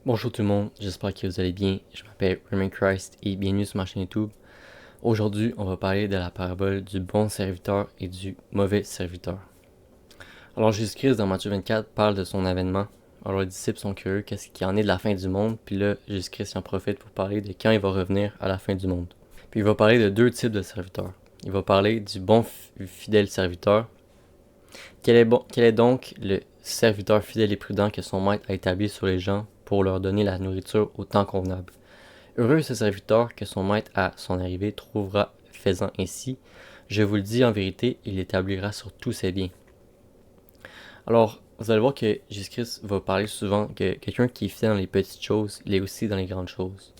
Bonjour tout le monde, j'espère que vous allez bien. Je m'appelle Remain Christ et bienvenue sur ma chaîne YouTube. Aujourd'hui, on va parler de la parabole du bon serviteur et du mauvais serviteur. Alors Jésus-Christ dans Matthieu 24 parle de son avènement. Alors les disciples sont curieux, qu'est-ce qu'il en est de la fin du monde? Puis là, Jésus-Christ en profite pour parler de quand il va revenir à la fin du monde. Puis il va parler de deux types de serviteurs. Il va parler du bon fidèle serviteur. Quel est donc le serviteur fidèle et prudent que son maître a établi sur les gens pour leur donner la nourriture au temps convenable? Heureux ce serviteur que son maître à son arrivée trouvera faisant ainsi. Je vous le dis en vérité, il l'établira sur tous ses biens. Alors, vous allez voir que Jésus-Christ va parler souvent que quelqu'un qui est fidèle dans les petites choses, il est aussi dans les grandes choses.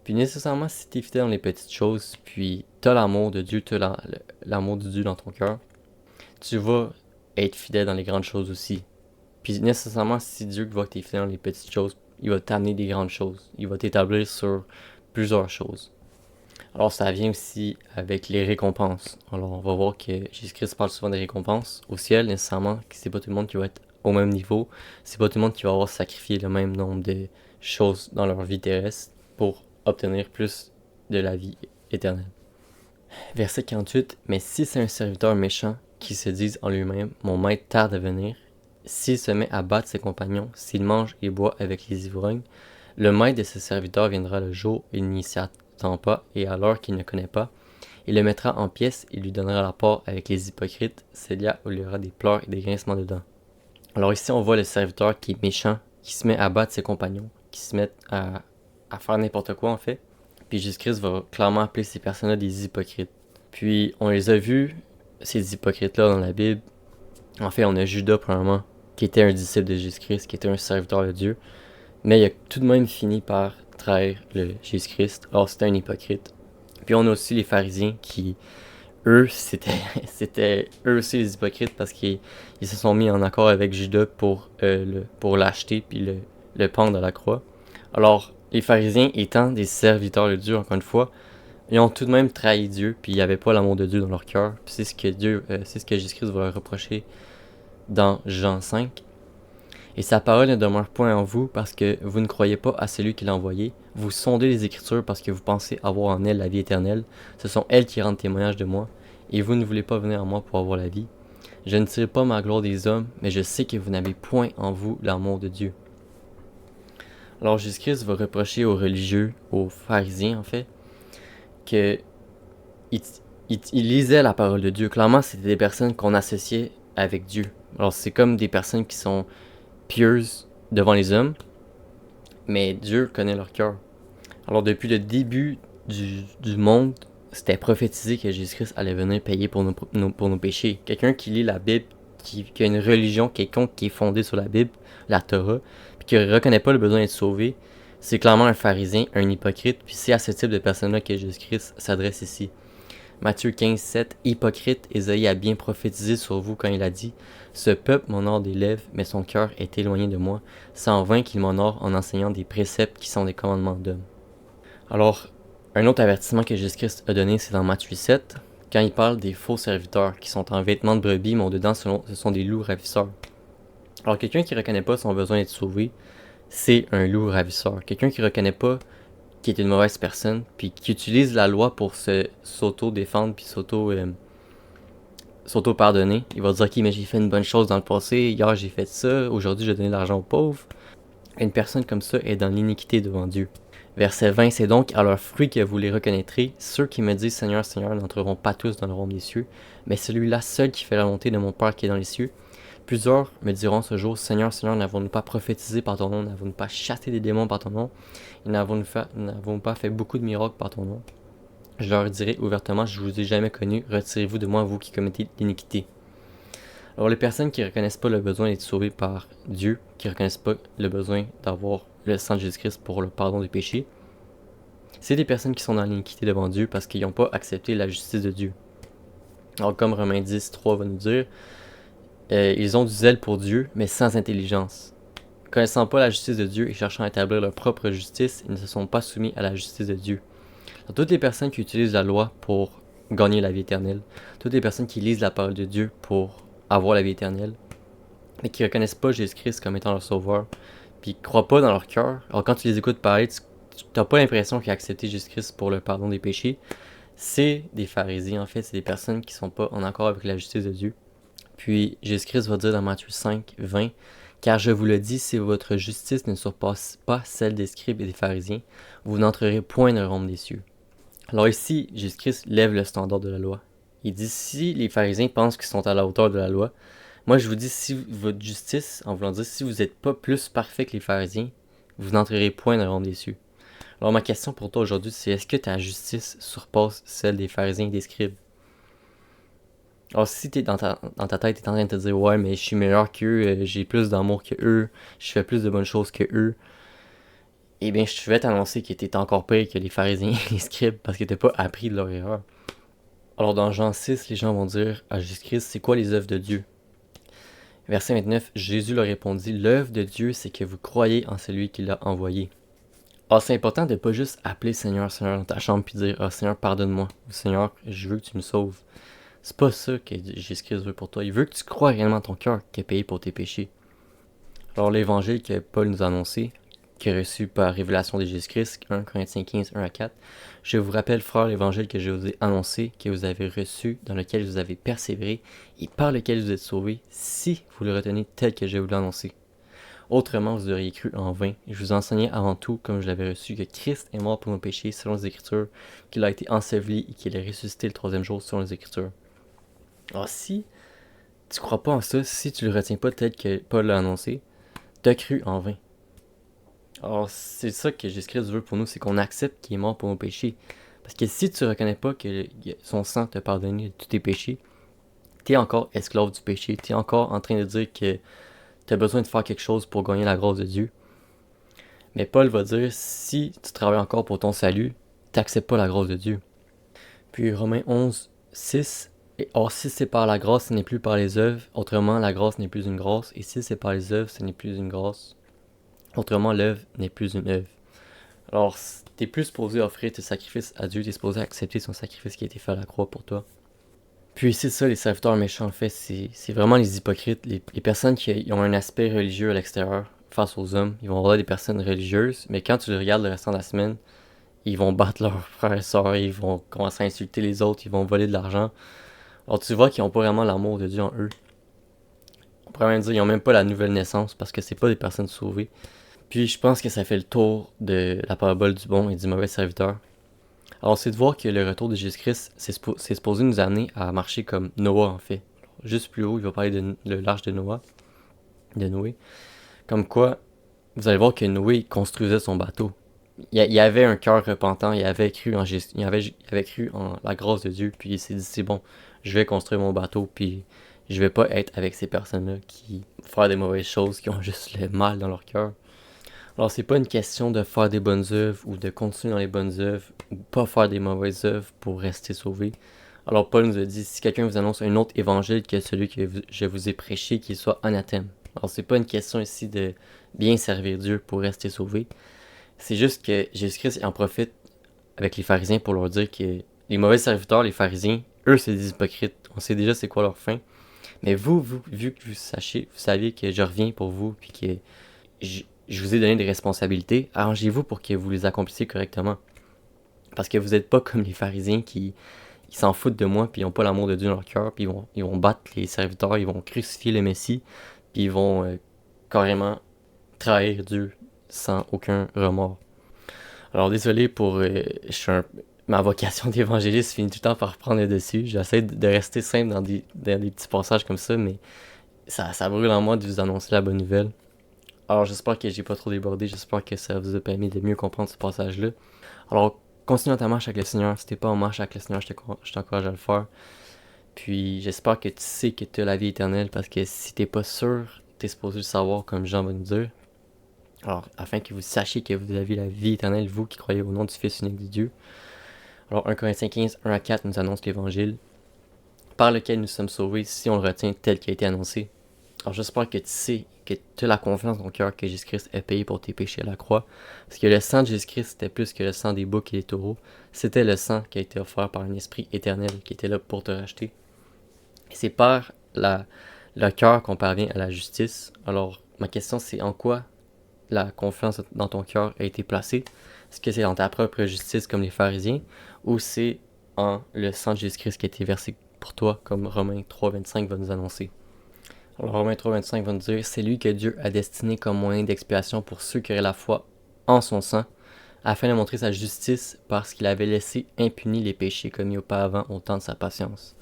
Puis nécessairement, si tu es fidèle dans les petites choses, puis tu as l'amour de Dieu, tu as l'amour de Dieu dans ton cœur, tu vas être fidèle dans les grandes choses aussi. Puis nécessairement, si Dieu voit que tu es fidèle dans les petites choses, il va t'amener des grandes choses. Il va t'établir sur plusieurs choses. Alors ça vient aussi avec les récompenses. Alors on va voir que Jésus-Christ parle souvent des récompenses. Au ciel, nécessairement, c'est pas tout le monde qui va être au même niveau. C'est pas tout le monde qui va avoir sacrifié le même nombre de choses dans leur vie terrestre pour obtenir plus de la vie éternelle. Verset 48. Mais si c'est un serviteur méchant qui se dise en lui-même, mon maître tarde à venir, s'il se met à battre ses compagnons, s'il mange et boit avec les ivrognes, le maître de ses serviteurs viendra le jour où il n'y s'y attend pas et à l'heure qu'il ne connaît pas. Il le mettra en pièces et lui donnera la part avec les hypocrites. C'est là où il y aura des pleurs et des grincements de dents. Alors ici, on voit le serviteur qui est méchant, qui se met à battre ses compagnons, qui se met à faire n'importe quoi en fait. Puis Jésus-Christ va clairement appeler ces personnes-là des hypocrites. Puis on les a vus, ces hypocrites-là, dans la Bible. En fait, on a Judas, premièrement, qui était un disciple de Jésus-Christ, qui était un serviteur de Dieu, mais il a tout de même fini par trahir le Jésus-Christ. Or, c'était un hypocrite. Puis on a aussi les pharisiens qui, eux, c'était eux aussi les hypocrites parce qu'ils se sont mis en accord avec Judas pour l'acheter puis le pendre à la croix. Alors, les pharisiens étant des serviteurs de Dieu, encore une fois, ils ont tout de même trahi Dieu, puis il n'y avait pas l'amour de Dieu dans leur cœur. Puis c'est ce que Jésus-Christ va leur reprocher dans Jean 5. Et sa parole ne demeure point en vous parce que vous ne croyez pas à celui qui l'a envoyé. Vous sondez les Écritures parce que vous pensez avoir en elles la vie éternelle. Ce sont elles qui rendent témoignage de moi. Et vous ne voulez pas venir à moi pour avoir la vie. Je ne tire pas ma gloire des hommes, mais je sais que vous n'avez point en vous l'amour de Dieu. Alors Jésus-Christ va reprocher aux religieux, aux pharisiens en fait, que ils lisaient la parole de Dieu. Clairement, c'était des personnes qu'on associait avec Dieu. Alors c'est comme des personnes qui sont pieuses devant les hommes, mais Dieu connaît leur cœur. Alors depuis le début du monde, c'était prophétisé que Jésus-Christ allait venir payer pour nos péchés. Quelqu'un qui lit la Bible, qui a une religion quelconque qui est fondée sur la Bible, la Torah, puis qui ne reconnaît pas le besoin d'être sauvé, c'est clairement un pharisien, un hypocrite, puis c'est à ce type de personne-là que Jésus-Christ s'adresse ici. Matthieu 15, 7. Hypocrite, Ésaïe a bien prophétisé sur vous quand il a dit « Ce peuple m'honore des lèvres, mais son cœur est éloigné de moi. C'est en vain qu'il m'honore en enseignant des préceptes qui sont des commandements d'hommes. » Alors, un autre avertissement que Jésus-Christ a donné, c'est dans Matthieu 7, quand il parle des faux serviteurs qui sont en vêtements de brebis, mais au-dedans, ce sont des loups ravisseurs. Alors, quelqu'un qui ne reconnaît pas son besoin d'être sauvé, c'est un loup ravisseur. Quelqu'un qui ne reconnaît pas qui est une mauvaise personne, puis qui utilise la loi pour s'auto-défendre, puis s'auto-pardonner. Il va dire, ok, mais j'ai fait une bonne chose dans le passé, hier j'ai fait ça, aujourd'hui j'ai donné de l'argent aux pauvres. Une personne comme ça est dans l'iniquité devant Dieu. Verset 20, c'est donc à leurs fruits que vous les reconnaîtrez. Ceux qui me disent Seigneur, Seigneur n'entreront pas tous dans le royaume des cieux, mais celui-là seul qui fait la volonté de mon Père qui est dans les cieux. Plusieurs me diront ce jour, Seigneur, Seigneur, n'avons-nous pas prophétisé par ton nom, n'avons-nous pas chassé des démons par ton nom, et n'avons-nous pas fait beaucoup de miracles par ton nom? Je leur dirai ouvertement, je ne vous ai jamais connu, retirez-vous de moi, vous qui commettez l'iniquité. Alors les personnes qui ne reconnaissent pas le besoin d'être sauvées par Dieu, qui ne reconnaissent pas le besoin d'avoir le sang de Jésus-Christ pour le pardon des péchés, c'est des personnes qui sont dans l'iniquité devant Dieu parce qu'ils n'ont pas accepté la justice de Dieu. Alors comme Romains 10, 3 va nous dire, ils ont du zèle pour Dieu, mais sans intelligence. Connaissant pas la justice de Dieu et cherchant à établir leur propre justice, ils ne se sont pas soumis à la justice de Dieu. Donc, toutes les personnes qui utilisent la loi pour gagner la vie éternelle, toutes les personnes qui lisent la parole de Dieu pour avoir la vie éternelle, mais qui ne reconnaissent pas Jésus-Christ comme étant leur sauveur, puis ils croient pas dans leur cœur. Alors quand tu les écoutes parler, tu n'as pas l'impression qu'ils ont accepté Jésus-Christ pour le pardon des péchés. C'est des pharisiens, en fait, c'est des personnes qui sont pas en accord avec la justice de Dieu. Puis Jésus-Christ va dire dans Matthieu 5, 20, « Car je vous le dis, si votre justice ne surpasse pas celle des scribes et des pharisiens, vous n'entrerez point dans le royaume des cieux. » Alors ici, Jésus-Christ lève le standard de la loi. Il dit, si les pharisiens pensent qu'ils sont à la hauteur de la loi, moi je vous dis, si votre justice, en voulant dire, si vous n'êtes pas plus parfait que les pharisiens, vous n'entrerez point dans le royaume des cieux. Alors ma question pour toi aujourd'hui, c'est est-ce que ta justice surpasse celle des pharisiens et des scribes? Alors si t'es dans ta tête, t'es en train de te dire ouais mais je suis meilleur qu'eux, j'ai plus d'amour que eux, je fais plus de bonnes choses que eux, eh bien je vais t'annoncer que t'es encore pire que les pharisiens et les scribes parce que t'as pas appris de leur erreur. Alors dans Jean 6, les gens vont dire à Jésus-Christ, c'est quoi les œuvres de Dieu? Verset 29, Jésus leur répondit, l'œuvre de Dieu c'est que vous croyez en celui qui l'a envoyé. Alors c'est important de pas juste appeler Seigneur, Seigneur dans ta chambre puis dire, Seigneur pardonne-moi, ou Seigneur je veux que tu me sauves. C'est pas ça que Jésus-Christ veut pour toi. Il veut que tu crois réellement ton cœur qu'il a payé pour tes péchés. Alors l'évangile que Paul nous a annoncé, qui est reçu par révélation de Jésus-Christ, 1 Corinthiens 15, 1 à 4, je vous rappelle, frères, l'évangile que je vous ai annoncé, que vous avez reçu, dans lequel vous avez persévéré, et par lequel vous êtes sauvés, si vous le retenez tel que je vous l'ai annoncé. Autrement, vous auriez cru en vain. Je vous enseignais avant tout, comme je l'avais reçu, que Christ est mort pour nos péchés, selon les Écritures, qu'il a été enseveli et qu'il est ressuscité le troisième jour, selon les Écritures. Alors si tu crois pas en ça, si tu le retiens pas tel que Paul l'a annoncé, t'as cru en vain. Alors c'est ça que Jésus-Christ veut pour nous, c'est qu'on accepte qu'il est mort pour nos péchés. Parce que si tu reconnais pas que son sang t'a pardonné de tous tes péchés, t'es encore esclave du péché, t'es encore en train de dire que t'as besoin de faire quelque chose pour gagner la grâce de Dieu. Mais Paul va dire, si tu travailles encore pour ton salut, t'acceptes pas la grâce de Dieu. Puis Romains 11, 6, or si c'est par la grâce, ce n'est plus par les œuvres, autrement la grâce n'est plus une grâce, et si c'est par les œuvres, ce n'est plus une grâce, autrement l'œuvre n'est plus une œuvre. Alors, t'es plus supposé offrir tes sacrifices à Dieu, t'es supposé accepter son sacrifice qui a été fait à la croix pour toi. Puis c'est ça, les serviteurs méchants, en fait, c'est vraiment les hypocrites, les personnes qui ont un aspect religieux à l'extérieur face aux hommes. Ils vont avoir des personnes religieuses, mais quand tu les regardes le restant de la semaine, ils vont battre leurs frères et sœurs, ils vont commencer à insulter les autres, ils vont voler de l'argent. Alors tu vois qu'ils n'ont pas vraiment l'amour de Dieu en eux. On pourrait même dire qu'ils n'ont même pas la nouvelle naissance parce que c'est pas des personnes sauvées. Puis je pense que ça fait le tour de la parabole du bon et du mauvais serviteur. Alors c'est de voir que le retour de Jésus-Christ, c'est supposé nous amener à marcher comme Noah en fait. Alors, juste plus haut, il va parler de l'arche de Noé. Comme quoi, vous allez voir que Noé construisait son bateau. Il avait un cœur repentant, il avait cru en Jésus, il avait cru en la grâce de Dieu, puis il s'est dit c'est bon, je vais construire mon bateau, puis je vais pas être avec ces personnes-là qui font des mauvaises choses, qui ont juste le mal dans leur cœur. Alors c'est pas une question de faire des bonnes œuvres ou de continuer dans les bonnes œuvres ou pas faire des mauvaises œuvres pour rester sauvé. Alors Paul nous a dit si quelqu'un vous annonce un autre évangile que celui que je vous ai prêché, qu'il soit anathème. Alors c'est pas une question ici de bien servir Dieu pour rester sauvé. C'est juste que Jésus-Christ en profite avec les pharisiens pour leur dire que les mauvais serviteurs, les pharisiens, eux c'est des hypocrites. On sait déjà c'est quoi leur fin. Mais vous vu que vous saviez que je reviens pour vous puis que je vous ai donné des responsabilités, arrangez-vous pour que vous les accomplissiez correctement. Parce que vous n'êtes pas comme les pharisiens qui ils s'en foutent de moi puis ils n'ont pas l'amour de Dieu dans leur cœur puis ils vont battre les serviteurs, ils vont crucifier le Messie puis ils vont carrément trahir Dieu sans aucun remords. Alors désolé pour ma vocation d'évangéliste finit tout le temps par reprendre le dessus. J'essaie de rester simple dans des petits passages comme ça, mais ça brûle en moi de vous annoncer la bonne nouvelle. Alors j'espère que j'ai pas trop débordé, j'espère que ça vous a permis de mieux comprendre ce passage-là. Alors continue dans ta marche avec le Seigneur, si t'es pas en marche avec le Seigneur, je t'encourage à le faire. Puis j'espère que tu sais que tu as la vie éternelle, parce que si t'es pas sûr, t'es supposé le savoir comme Jean va nous dire. Alors, afin que vous sachiez que vous avez la vie éternelle, vous qui croyez au nom du Fils unique de Dieu. Alors 1 Corinthiens 15, 1 à 4 nous annonce l'évangile, par lequel nous sommes sauvés si on le retient tel qu'il a été annoncé. Alors j'espère que tu sais, que tu as la confiance dans ton cœur que Jésus-Christ a payé pour tes péchés à la croix. Parce que le sang de Jésus-Christ, c'était plus que le sang des boucs et des taureaux. C'était le sang qui a été offert par un esprit éternel qui était là pour te racheter. Et c'est par le cœur qu'on parvient à la justice. Alors ma question c'est en quoi la confiance dans ton cœur a été placée? Est-ce que c'est dans ta propre justice comme les pharisiens, ou c'est en le sang de Jésus-Christ qui a été versé pour toi, comme Romains 3,25 va nous annoncer? Alors Romains 3,25 va nous dire: c'est lui que Dieu a destiné comme moyen d'expiation pour ceux qui auraient la foi en son sang, afin de montrer sa justice, parce qu'il avait laissé impunis les péchés commis auparavant au temps de sa patience.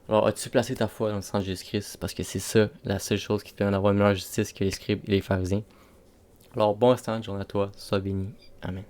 Alors, as-tu placé ta foi dans le sang de Jésus-Christ? Parce que c'est ça, la seule chose qui te permet d'avoir une meilleure justice que les scribes et les pharisiens. Alors, bon restant de journée à toi, sois béni. Amen.